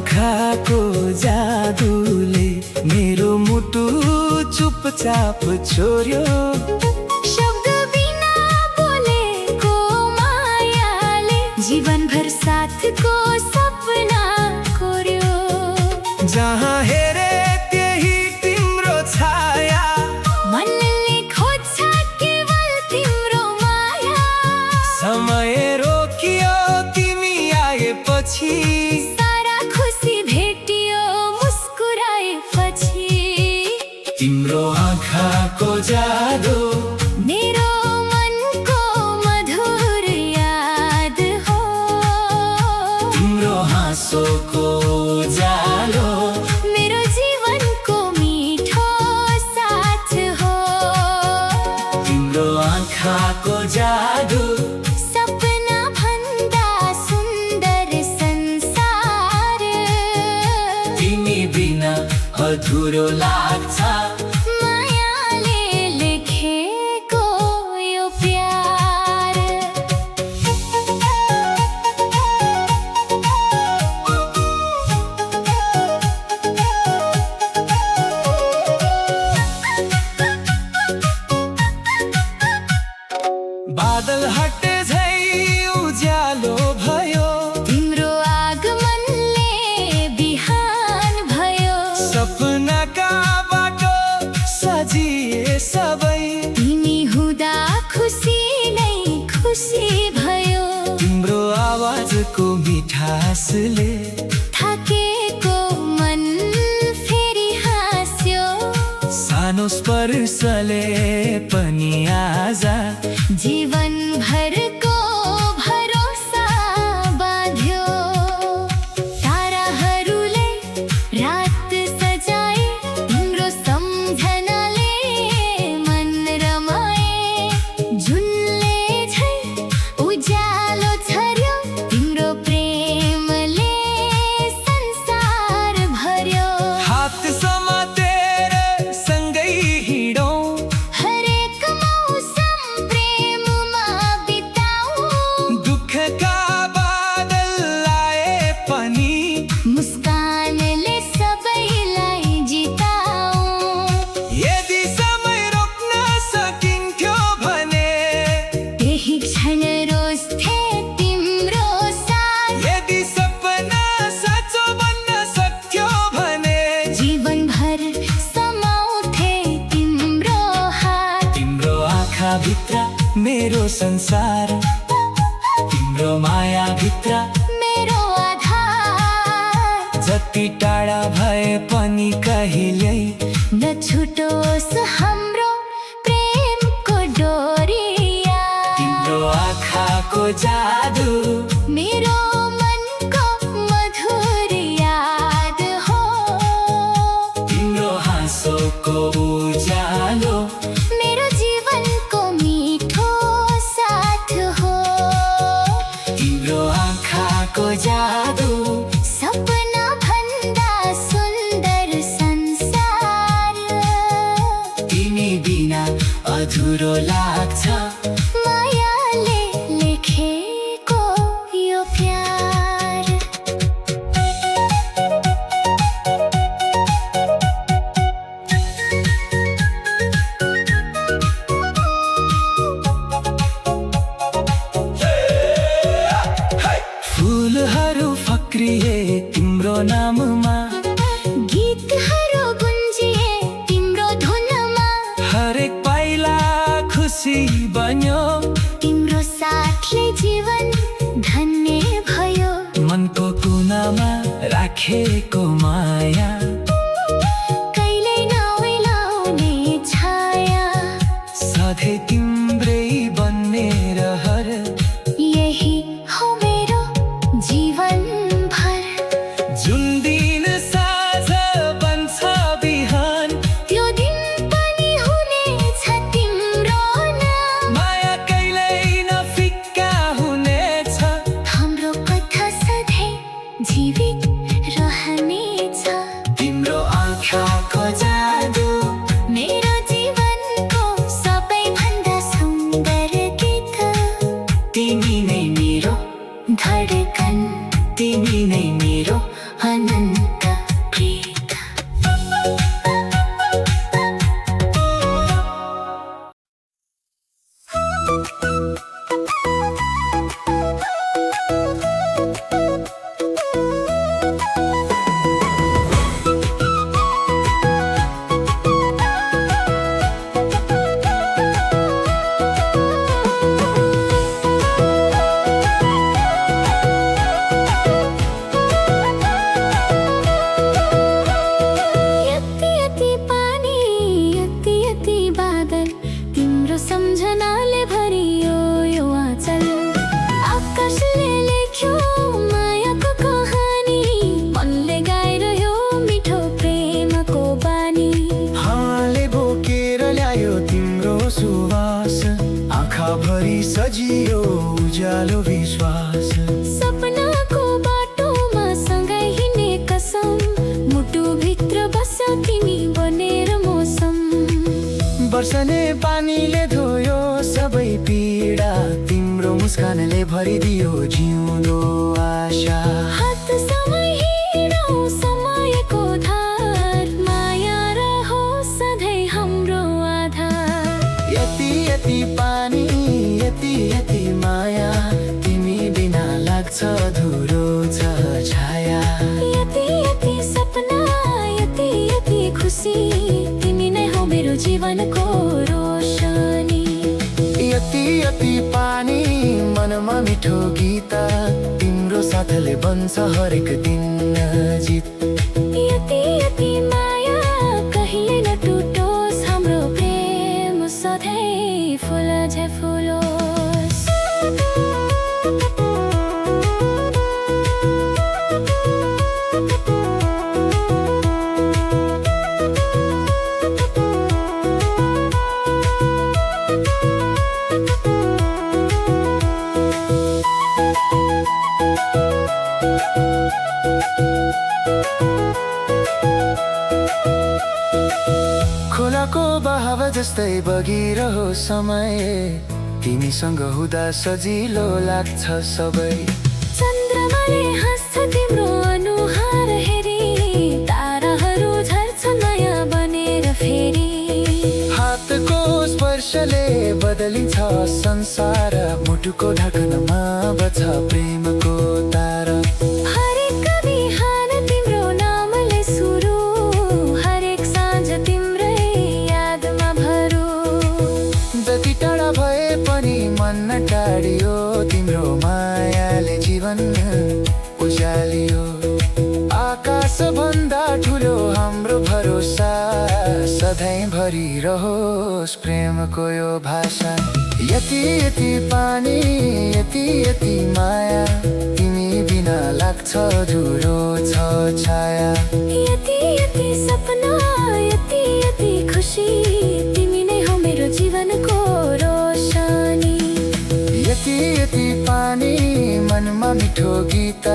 आँखाको जादुले मेरो मुटु चुपचाप छोड्यो। शब्द बिना बोलेको मायाले जीवनभर साथको सपना कोर्यो। जहाँ हेरे त्यही तिम्रो छाया, मनले खोज्छ केवल तिम्रो माया। समय रोकियो तिमी आएपछि, सारा खुसी भेटियो मुस्कुराएपछि। तिम्रो आँखाको जादु मेरो मनको मधुर याद हो। तिम्रो हाँसोको उज्यालो मेरो जीवनको मिठो साथ हो। तिम्रो आँखाको जादु सपना भन्दा सुन्दर संसार। तिमी बिना अधुरो लाग्छ। मायाले लेखेको यो प्यार। बादल हटे झै उज्यालो भयो, तिम्रो आगमनले बिहान भयो। सपनाका बाटो सजिए सबै, तिमी हुँदा खुसी नै खुसी भयो। तिम्रो आवाजको मिठासले थाकेको मन फेरि हाँस्यो। सानो स्पर्शले पनि आज जीवनभरको भरोसा बाँध्यो। ताराहरूले रात सजाए, तिम्रो सम्झनाले मन रमाए। झुलले झै उज्यालो छर्यो, तिम्रो प्रेमले संसार भर्यो। हात समातेर सँगै हिँडौँ, हरेक मौसम प्रेममा बिताऊ। दुःखका बादल आए पनि मुस्कानले सबैलाई जिताऊ। यदि समय रोक्न सकिन्थ्यो भने, त्यही क्षण रोज्थे तिम्रो साथ। यदि सपना साँचो बन्न सक्थ्यो भने, जीवनभर समाउँथे तिम्रो हात। तिम्रो आँखाभित्र मेरो संसार, तिम्रो मायाभित्र मेरो आधार। जति टाढा भए पनि कहिल्यै नछुटोस् हाम्रो प्रेमको डोरिया। तिम्रो आँखाको जादु मेरो मनको मधुर याद हो। तिम्रो हाँसोको उज्यालो मेरो जीवनको मिठो साथ हो। तिम्रो आँखाको जादु सपना भन्दा सुन्दर संसार। तिमी बिना अधुरो लाग्छ। मायाले लेखेको यो प्यार। फुलहरू फक्रिए तिम्रो नाममा, गीतहरू गुन्जिए तिम्रो धुनमा। हरेक पाइला खुसी बन्यो। तिम्रो साथले जीवन धन्य भयो। मनको कुनामा राखेको माया, कहिल्यै नउलाउने छाया। सधैँ तिम्रै बन्ने रहर। यही हो मेरो जीवनभर। जुन दिन साँझ बन्छ बिहान, त्यो दिन पनि हुनेछ तिम्रो नाम। माया कहिल्यै नफिक्का हुनेछ। हाम्रो कथा सधैँ जीवित रहनेछ। तिम्रो आँखाको जादु मेरो जीवनको सबैभन्दा सुन्दर गीत। यति यति पानी यति यति बादल तिम्रो सम्झनाले भरियो यो आँचल आकाशले लेख्यो मायाको कहानी मनले गाइरह्यो मिठो प्रेमको बानी हाले बोकेर ल्यायो तिम्रो सुवास आँखाभरि सजियो उज्यालो विश्वास सपनाको बाटोमा सँगै हिँड्ने कसम मुटुभित्र बस्यौ तिमी बनेर मौसम वर्षने पानीले धोयो सबै पीडा तिम्रो मुस्कानले भरिदियो जिउँदो आशा हात समय हिँडौ समयको धार माया रहो सधैँ हाम्रो आधार यति यति पानी यति यति माया तिमी बिना लाग्छ धुरो छ छाया यति यति सपना यति यति खुसी तिमी नै हौ मेरो जीवनको रोशनी यति यति पानी मनमा मिठो गीत तिम्रो साथले बन्छ हरेक दिन जित यति यति माया कहिले नटुटोस् हाम्रो प्रेम सधैँ फुल झै फुलोस् खोलाको बहाव जस्तै बगिरहो समय तिमीसँग हुँदा सजिलो लाग्छ सबै चन्द्रमाले हाँस्छ तिम्रो अनुहार हेरी ताराहरू झर्छन् नयाँ बनेर फेरि हातको स्पर्शले बदलिन्छ संसार मुटुको ढकनमा बछ प्रेमको तारा हरेक बिहान तिम्रो नामले सुरु हरेक साँझ तिम्रै यादमा भरू जति टाढा भए पनि मन नटाडियो तिम्रो मायाले जीवन उज्यालियो आकाश भन्दा ठुलो हाम्रो भरोसा सधैँ भरि रहोस् प्रेमको यो भाषा यति यति पानी यति यति माया तिमी बिना लाग्छ धुरो छ छाया यति यति सपना यति यति खुसी तिमी नै हौ मेरो जीवनको रोशनी यति यति पानी मनमा मिठो गीत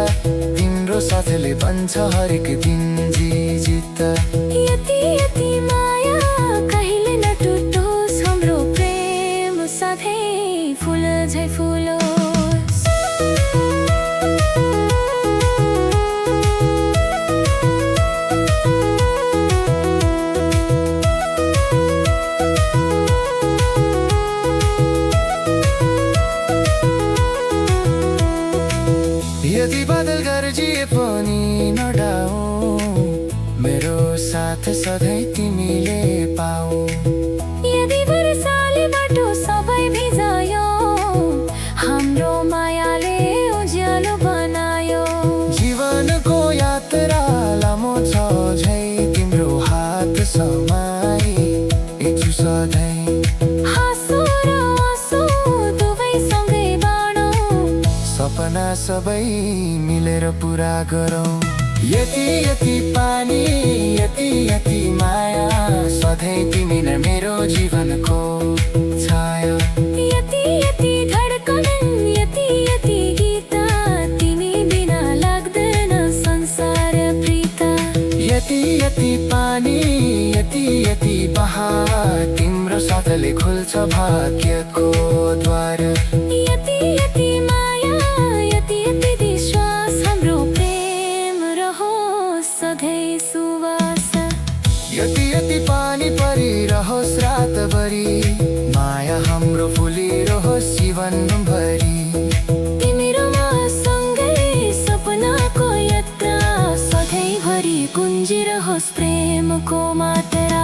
तिम्रो साथले बन्छ हरेक दिन जित यति यति माया कहिले नटुटोस् हाम्रो प्रेम सधैँ फुल झै फुलोस् यदि बादल गर्जिए पनि नडाऊ मेरो साथ सधैँ तिमीले पाऊ यदि वर्षाले बाटो सबै भिजायो हाम्रो मायाले उज्यालो बनायो जीवनको यात्रा लामो छ झै तिम्रो हात समाई इच्छु सधैँ हाँसो र आँसु दुवै सँगै बाँडौँ सपना सबै मिलेर पुरा गरौँ यति यति पानी यति यति माया सधैँ तिमी नै मेरो जीवनको छाया यति यति धडकन यति यति गीत तिमी बिना लाग्दैन संसार प्रीता यति यति पानी यति यति बहार तिम्रो साथले खुल्छ भाग्यको द्वार यति यति माया यति यति विश्वास हाम्रो प्रेम रहोस् सधैँ सुवास यति यति पानी परिरहोस् रातभरि माया हाम्रो फुलिरहोस् जीवनभरि। तिमी र म सँगै सपनाको यात्रा, सधैँभरि गुन्जिरहोस् प्रेमको मात्रा।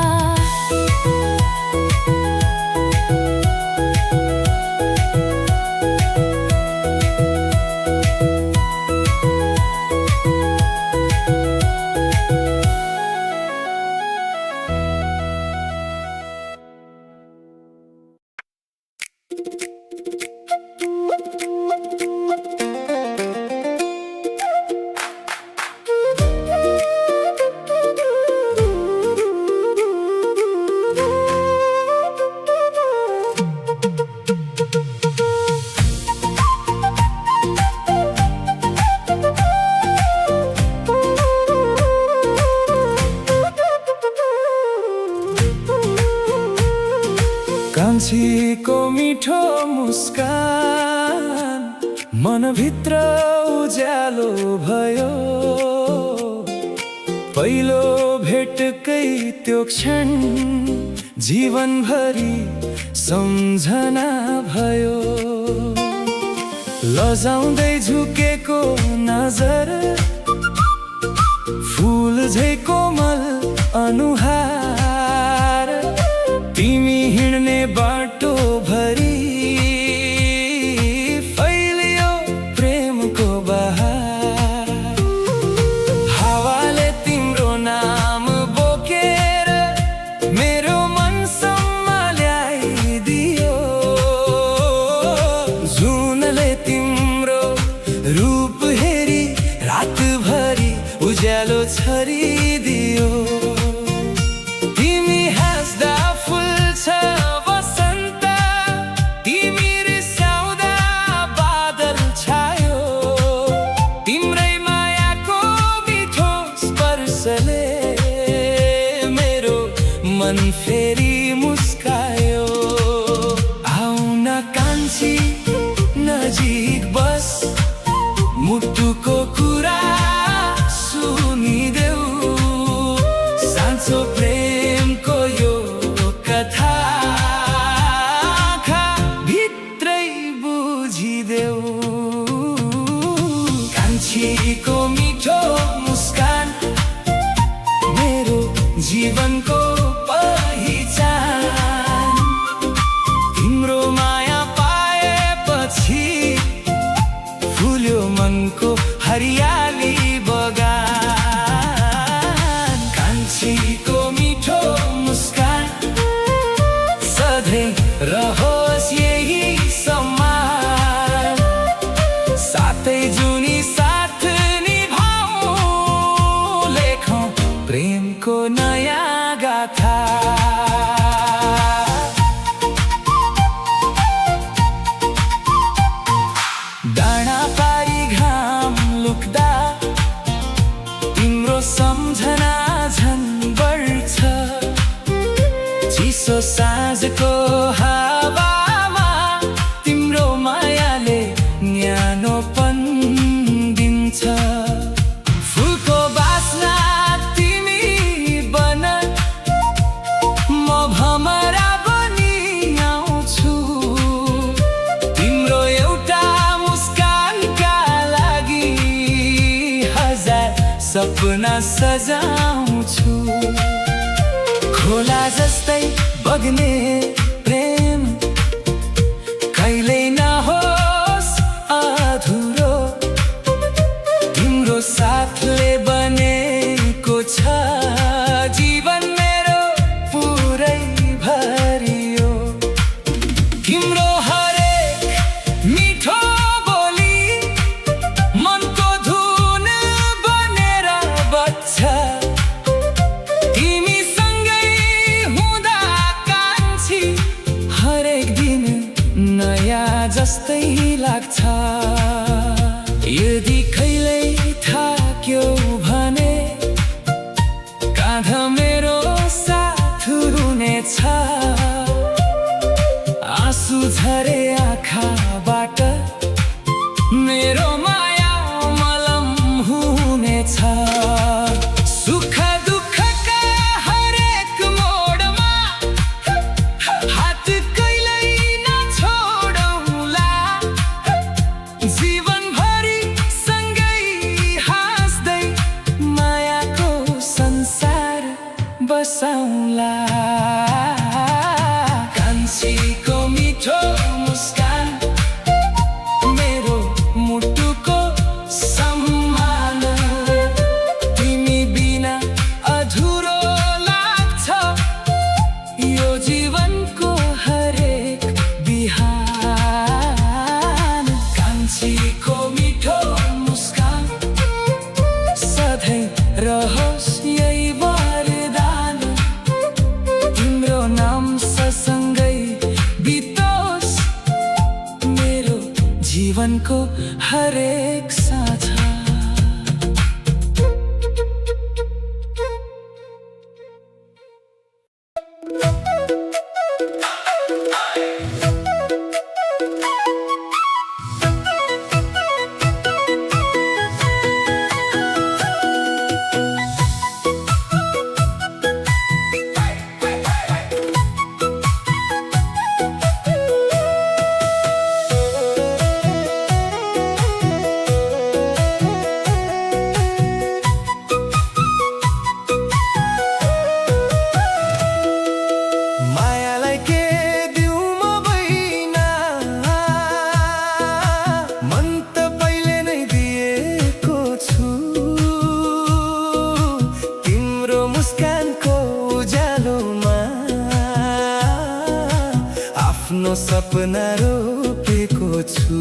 कान्छीको मिठो मुस्कान मनभित्र उज्यालो भयो। पहिलो भेटकै त्यो क्षण जीवनभरि सम्झना भयो। लजाउँदै झुकेको नजर, फुल झै कोमल अनुहार, तिमी हिँड्ने बाटो भरि फैलियो प्रेमको बहार। हावाले तिम्रो नाम बोकेर मेरो मनसम्म ल्याइदियो। जुनले तिम्रो रूप हेरी रातभरि उज्यालो छरिदियो। तिमी हाँस्दा फुल्छ वसन्त, तिमी रिसाउँदा बादल छायो। तिम्रै मायाको मिठो स्पर्शले मेरो मन फेरि मुस्कायो। आउन कान्छी नजिक बस, मुटुको कुरा सुनिदेऊ। साँचो प्रेमको यो कथा भित्रै बुझिदेऊ। कान्छीको मिठो मुस्कान मेरो जीवनको पहिचान। तिम्रो माया पाएपछि फुल्यो मनको हरियाली बगान। कान्छीको मिठो मुस्कान सधैँ रहोस् यही सम्मान। साथै जुनी साथ निभाऊ, लेखौँ प्रेमको नयाँ गाथा। डाँडा पारी घाम लुक्दा तिम्रो सम्झना झन् बढ्छ। चिसो साँझको हावामा तिम्रो मायाले न्यानोपन दिन्छ। फुलको बास्ना तिमी बन, म भमरा बनि आउँछु। तिम्रो एउटा मुस्कानका लागि हजार सपना सजाउँछु। खोला जस्तै बग्ने प्रेम कहिल्यै नहोस् अधुरो। तिम्रो साथले बनेको छ जीवन मेरो पुरै भरियो। तिम्रो हरेक मिठो बोली मनको धुन बनेर बज्छ। तिमी सँगै हुँदा कान्छी हरेक दिन नयाँ जस्तै लाग्छ। यदि कहिल्यै थाक्यो भने काँधा मेरो साथ हुनेछ। आँसु झरे आँखाबाट मेरो माया मलम हुनेछ। सुख दुःखका हरेक मोडमा हात कहिल्यै नछोडौँला। जीवनको हरेक साझा। आफ्नो सपना रोपेको छु।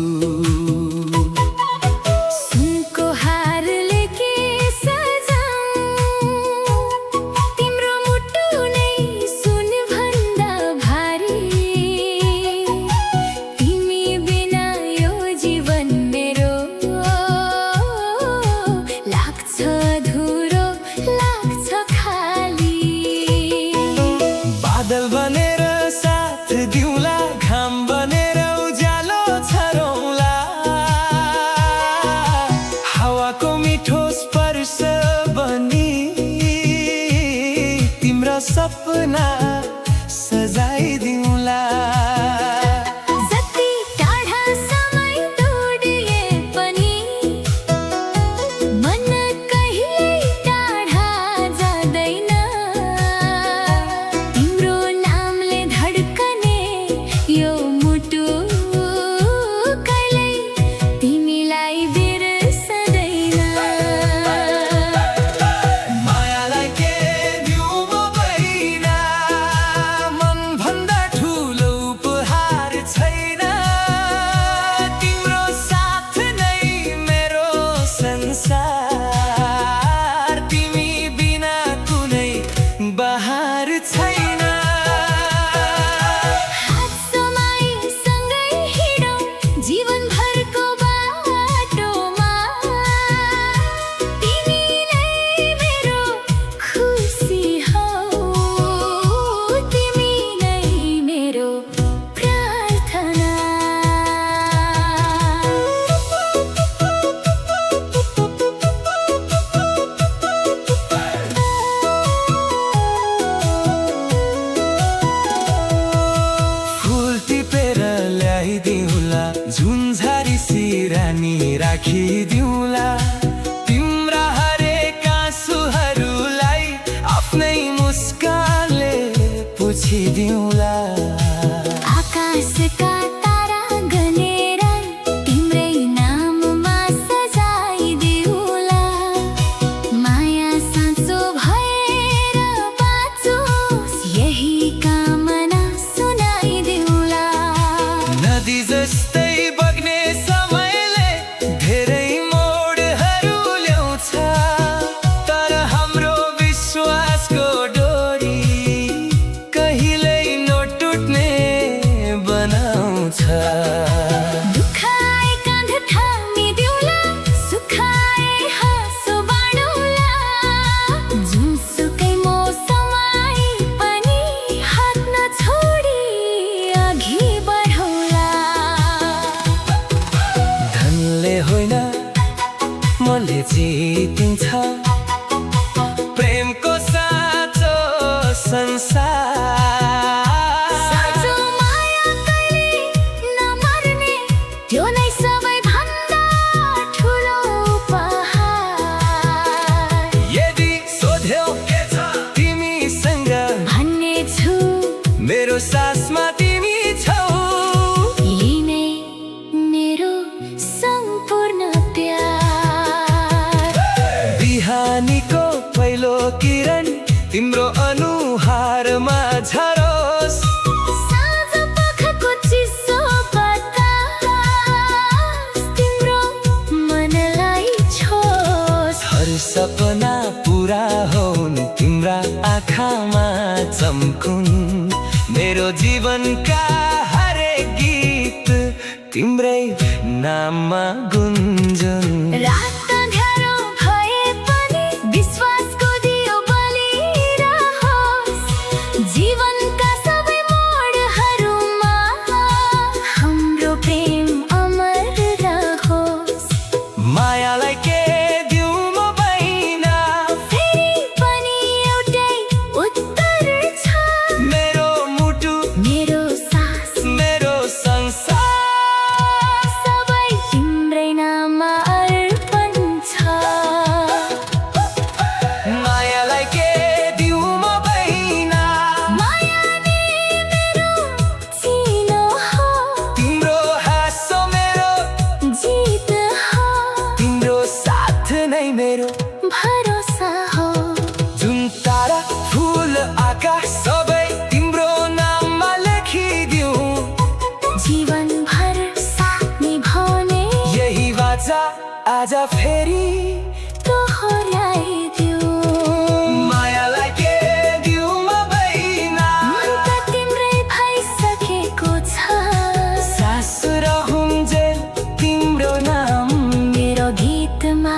सुनको हारले के सजाऊं, तिम्रो मुटु नै सुन भन्दा भारी। तिमी बिना यो जीवन मेरो लाग्छ धुरो, लाग्छ खाली। बादल बनेर साथ दिउँला, घाम बनेर उज्यालो छरौँला। हावाको मिठो स्पर्श बनी तिम्रो सपना सजाइदिउँला। जति टाढा समय दौडिए पनि मन कहिल्यै टाढा जाँदैन। तिम्रो नामले धड्कने यो मुटु कहिल्यै तिमीलाई बिर्सदैन। मायालाई के दिउँ म बहिना, मन भन्दा ठुलो उपहार छैन। तिम्रो साथ नै मेरो संसार, तिमी बिना कुनै बहार छैन। हात समाई सँगै हिँडौँ जीवनभरको बाटोमा। तिमी नै मेरो खुसी हौ, तिमी नै मेरो प्रार्थना। फुल टिपेर ल्याइदिउँला, झुन्झारी सिरानी राखिदिउँला। तिम्रा हरेक आँसुहरूलाई आफ्नै मुस्कानले पुछिदिउँला। आकाशका तारा गनेर तिम्रै नाममा सजाइदिउँला। माया साँचो भएर बाँचोस् यही कामना सुनाइदिउँला। नदी जस्तै बग्ने समयले धेरै मोडहरू ल्याउँछ, तर हाम्रो विश्वासको डोरी कहिल्यै नटुट्ने बनाउँछ। दुखाए काँध थामिदिउँला, सुखाए हाँसो बाँडौँला। जुनसुकै मौसम आए पनि हात नछोडी अघि बढौँला। धनले होइन मनले जितिन्छ, प्रेमको साँचो संसार। साँचो माया कहिल्यै नमर्ने, त्यो नै सबैभन्दा ठुलो उपहार। यदि सोध्यौ के छ तिमीसँग, भन्ने छु मेरो सासमा तिमी छौ। यही नै मेरो सम्पूर्ण प्यार। बिहानीको पहिलो किरण तिम्रो अनुहारमा झरोस्। साँझ पखको चिसो बतास तिम्रो मनलाई छोस्। हर सपना पुरा होन्, तिम्रा आँखामा चम्कुन्। मेरो जीवनका हरेक गीत तिम्रै नाममा गुन्जुन। रात अँध्यारो भए पनि विश्वासको दियो बलिरहोस्, जीवनका सबै मोडहरूमा हाम्रो प्रेम अमर रहोस्। मायालाई के दिउँ म बहिना, फेरि पनि एउटै उत्तर छ, मेरो मुटु मेरो सास मेरो संसार सबै तिम्रै नाममा अर्पण छ। मायालाई के दिउँ म बहिना, माया नै मेरो चिनो हो, तिम्रो हाँसो मेरो जित हो, तिम्रो साथ नै मेरो भरोसा हो। जुन तारा फुल आकाश सबै तिम्रो नाममा लेखिदिउँ, जीवनभर साथ निभाउने यही वाचा आज फेरि दोहोऱ्याइदिऊ। मायालाई के दिउँ म बहिना, मन त तिम्रै भइसकेको छ, सास रहुन्जेल तिम्रो नाम मेरो गीतमा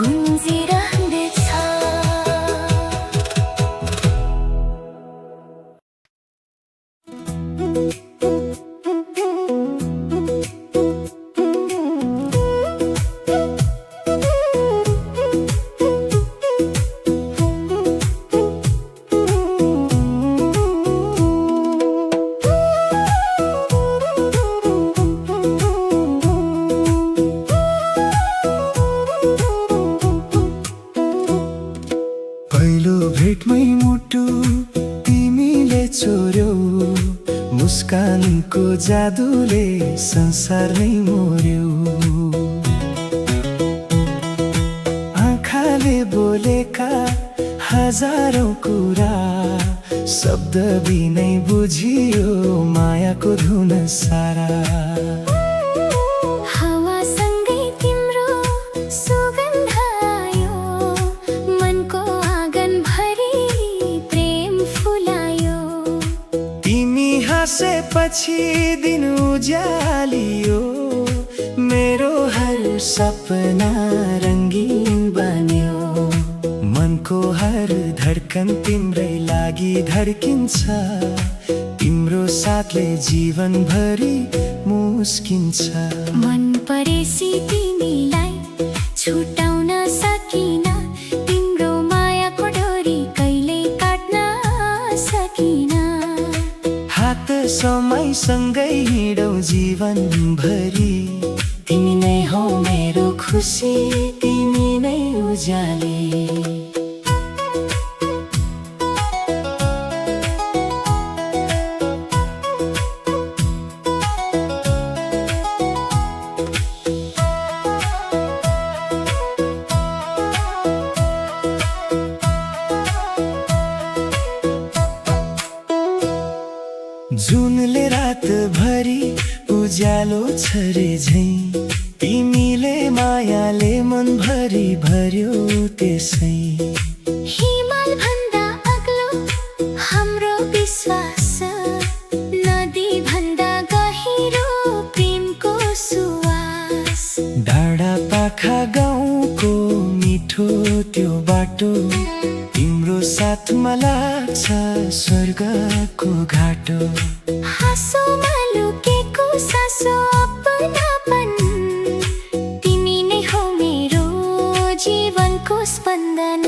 गुन्जिरहनेछ। पहिलो भेटमै मुटु तिमीले चोर्यौ, मुस्कानको जादुले संसार नै मोर्यौ। आँखाले बोलेका हजारौं कुरा शब्द बिनै बुझियो मायाको धुन सारा। हावासँगै तिम्रो सुगन्ध आयो, मनको आँगनभरि प्रेम फुलायो। तिमी हाँसेपछि दिन उज्यालियो, मेरो हर सपना रङ्गीन बन्यो। मनको हर धड्कन तिम्रै लागि धड्किन्छ, तिम्रो साथले जीवनभरि मुस्किन्छ। मन परेसी तिमीलाई छुटाउन सकिन, तिम्रो मायाको डोरी कहिल्यै काट्न सकिन। हात समयसँगै हिँडौ जीवनभरि, तिमी नै हौ मेरो खुसी, तिमी नै उज्याली। जुनले रातभरि उज्यालो छ रे झैँ, तिमीले मायाले मनभरि भर्यो त्यसै। हिमाल भन्दा अग्लो हाम्रो विश्वास, नदी भन्दा गहिरो प्रेमको सुवास। डाँडा पाखा गाउँको मिठो त्यो बाटो, तिम्रो साथमा लाग्छ स्वर्गको घाटो। हाँसोमा लुकेको सासो अपनापन, तिमी नै हौ मेरो जीवनको स्पन्दन।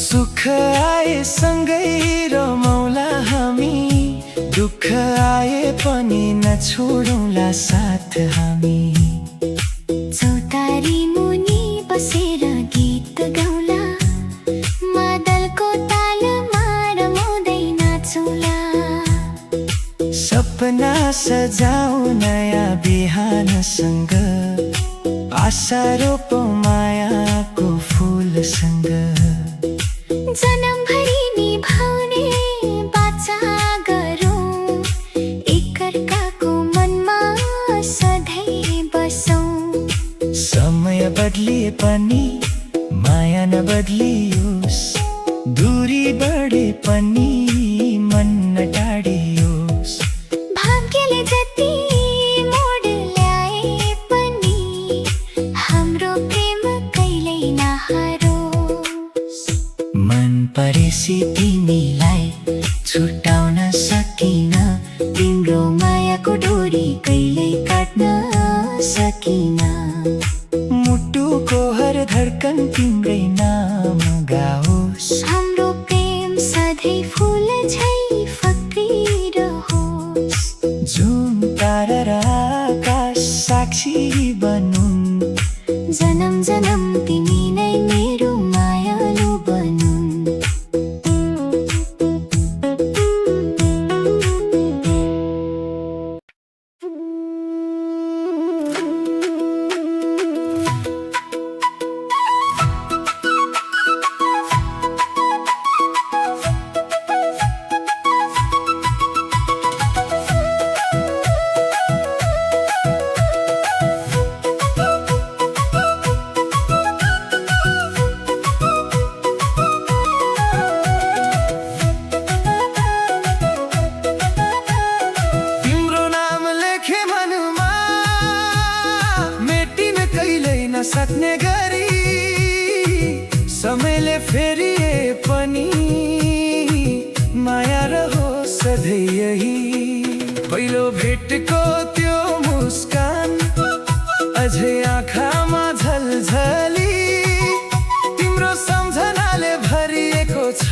सुख आए सँगै रमौला हामी, दुःख आए पनि नछोडौँला साथ हामी। चौतारी मुनि बसेर गीत गाउला, मादलको तालमा रमाउँदै नाचौँला। सपना सजाऊ नयाँ बिहानसँग, आशा रोपौँ मायाको फुलसँग। जनमभरि निभाउने बाचा गरौँ, एकअर्काको मनमा सधैँ बसौँ। समय बदलिए पनि माया नबदलियोस्, दूरी बढे पनि मन नटाडियोस्। भाग्यले जति मोड ल्याए पनि हाम्रो प्रेम कहिल्यै नहरोस्। मन परेसी तिमीलाई छुटाउन सकिन, तिम्रो मायाको डोरी कहिल्यै काट्न सकिन। मुटुको हर धड्कन तिम्रै नाम गाओस्, हाम्रो प्रेम सधैँ फुल झै फक्रिरहोस्। जुन तारा र आकाश साक्षी बनुन्, जन्म जन्म तिमी नै मेरो मायालु बनुन्। सक्ने गरी समयले फेरिए पनि माया रहोस् सधैँ यही। पहिलो भेटको त्यो मुस्कान अझै आँखामा झलझली, तिम्रो सम्झनाले भरिएको छ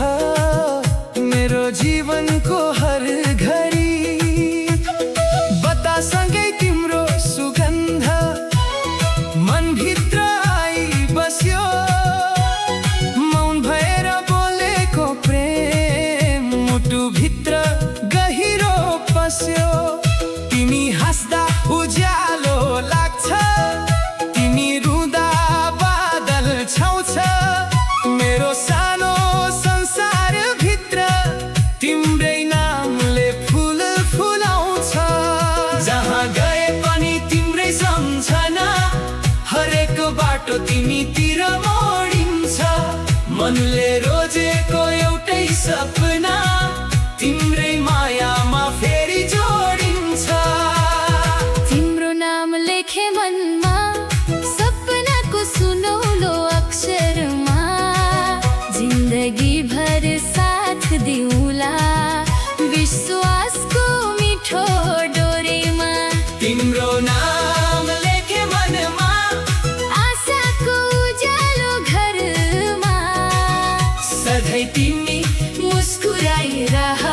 मेरो जीवनको हर घडी। बतासँगै तिम्रो सुगन्ध मनभित्र आई बस्यो, मौन भएर बोलेको प्रेम मुटुभित्र गहिरो पस्यो। तिमी हाँस्दा उज्यालो लाग्छ, तिमी रुँदा बादल छाउँछ, मेरो सानो संसारभित्र तिम्रै नामले फुल फुलाउँछ। जहाँ गए पनि तिम्रै सम्झना, हरेक बाटो तिमीतिर मोडिन्छ। मनले रोजेको एउटै सपना तिम्रै मायामा फेरि जोडिन्छ। तिम्रो नाम लेखे मनमा, सपनाको सुनौलो अक्षरमा, जिन्दगी भर साथ दिउँला विश्वासको मिठो डोरीमा। तिम्रो नाम लेखे मनमा, आशाको उज्यालो घरमा, सधैँ तिमी मुस्कुराइरह,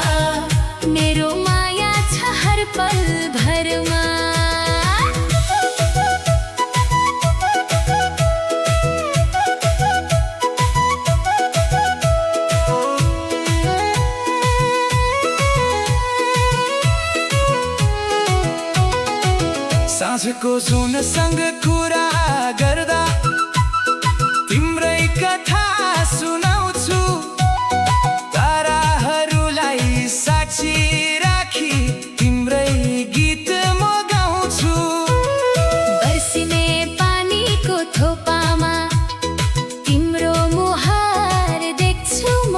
मेरो माया छ हर पल भरमा। साँझको सुनसँग कुरा गर्दा तिम्रै कथा सुनाउँछु, ताराहरूलाई साक्षी राखी तिम्रै गीत म गाउँछु। बर्सिने पानीको थोपामा तिम्रो मुहार देख्छु म,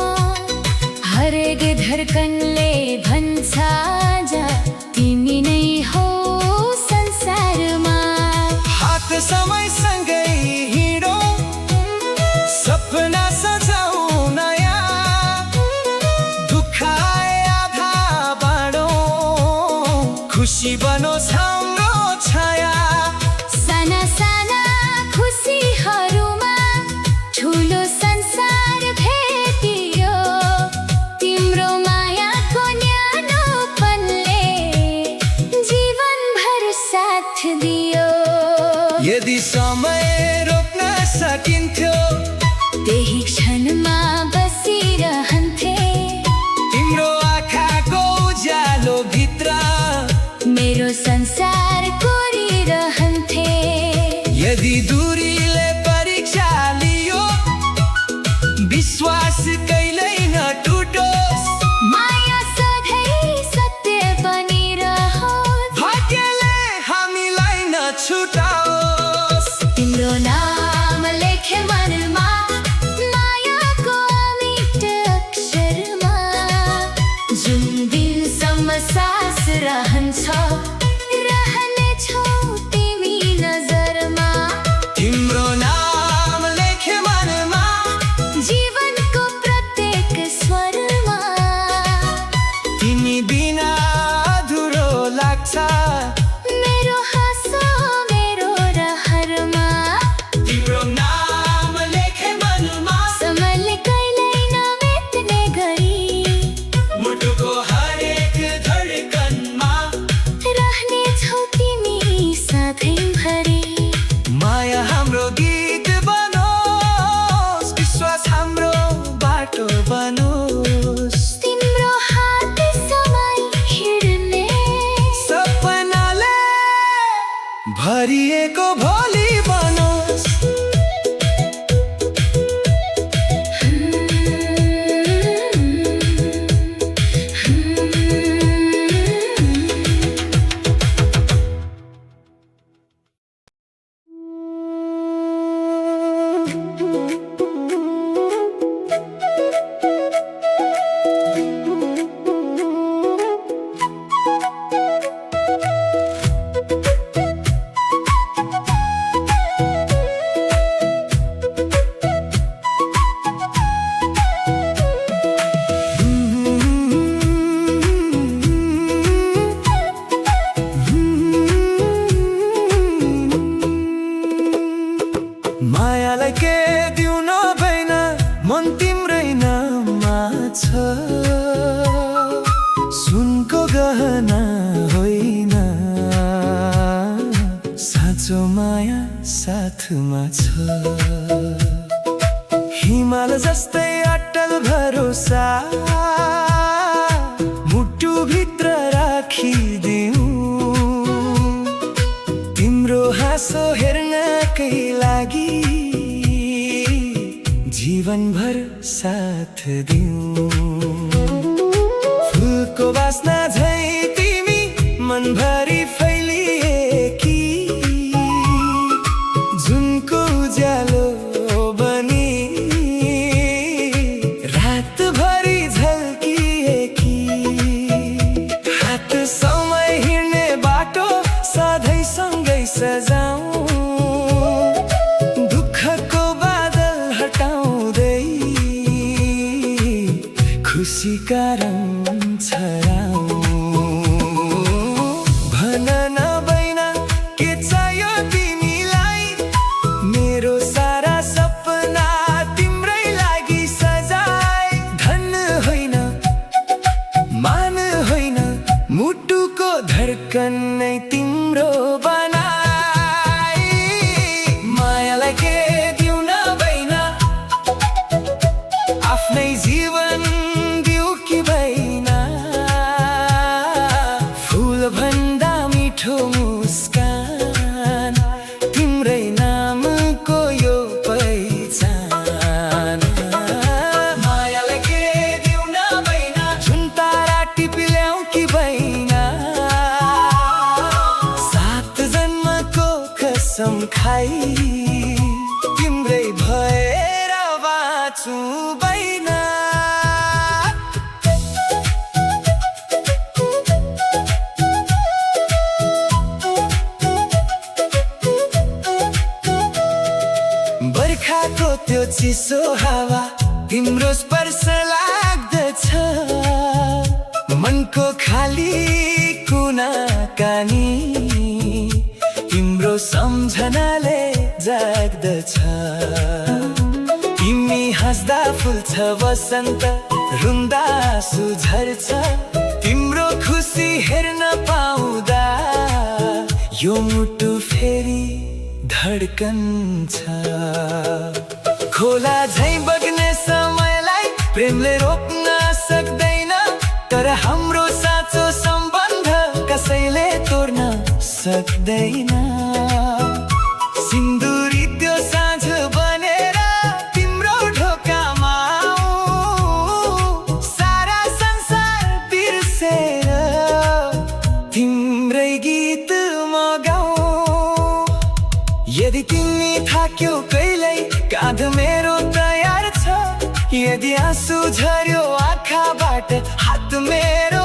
हरेक धड्कनले भन्छ जा तिमी नै हो संसारमा। हात समयसँगै हिँडौँ, सपना सजाऊ नयाँ, दुःख आए आधा बाँडौँ, खुसी बनोस् हाम्रो छाया। साना साना खुसीहरूमा ठुलो संसार भेटियो, तिम्रो मायाको न्यानोपनले जीवनभर साथ दियो। यदि समय रोक्न सकिन्थ्यो, त्यही क्षणमा बसिरहन्थे, तिम्रो आँखाको उज्यालो भित्र मेरो संसार कोरिरहन्थे। यदि दूरीले परीक्षा लियो, विश्वास कहिल्यै नटुटोस्, माया सधैँ सत्य बनिरहोस्, भाग्यले हामीलाई नछुटाओस्। तिम्रो नाम लेखे मन के दिउन भएन मन तिम्रै नाममा छ सुनको गहना होइन साँचो माया साथमा छ हिमाल जस्तै अटल भरोसा मुटु भित्र राखिदिऊ तिम्रो हाँसो हेर्नकै लागि जीवनभर साथ दिऊ फुलको बास्ना झै तिमी मनभरि फैलिएकी जुनको उज्यालो बनी रातभरि झल्किएकी हात समय हिँड्ने बाटो सधैँ सँगै सजाऊ दुःखको बादल हटाउँदै खुसीका रङ छराऊ भन न बैना के चाहियो तिमीलाई मेरो सारा सपना तिम्रै लागि सजाए धन होइन मान होइन मुटुको धड्कन नै तिम्रो बनाए मायालाई के दिउन भएन आफ्नै जीवन दिउ कि भएन फुल भन्दा मिठो मुस्कान तिम्रै नामको यो पहिचान मायालाई के दिउन भएन जुन तारा टिपी ल्याउ कि भएन 7 जन्मको कसम खाई तिम्रै भएर बाँचु भएन बर्खाको त्यो चिसो हावा तिम्रो स्पर्श लाग्दछ मनको खाली कुना कानी तिम्रो सम्झनाले जाग्दछ तिमी हाँस्दा फुल्छ वसन्त रुँदा सुझर्छ तिम्रो खुसी हेर्न पाउँदा यो मुटु फेरि धड्कन छ खोला झै बग्ने समयलाई प्रेमले रोक्न सक्दैन तर हाम्रो साँचो सम्बन्ध कसैले तोड्न सक्दैन सिन्दुरी त्यो साँझ बनेर तिम्रो ढोकामा आऊ सारा संसार बिर्सेर तिम्रै गीत म गाऊ यदि तिमी थाक्यौ कहिल्यै काँध मेरो तयार छ यदि आँसु झर्यो आँखाबाट हात मेरो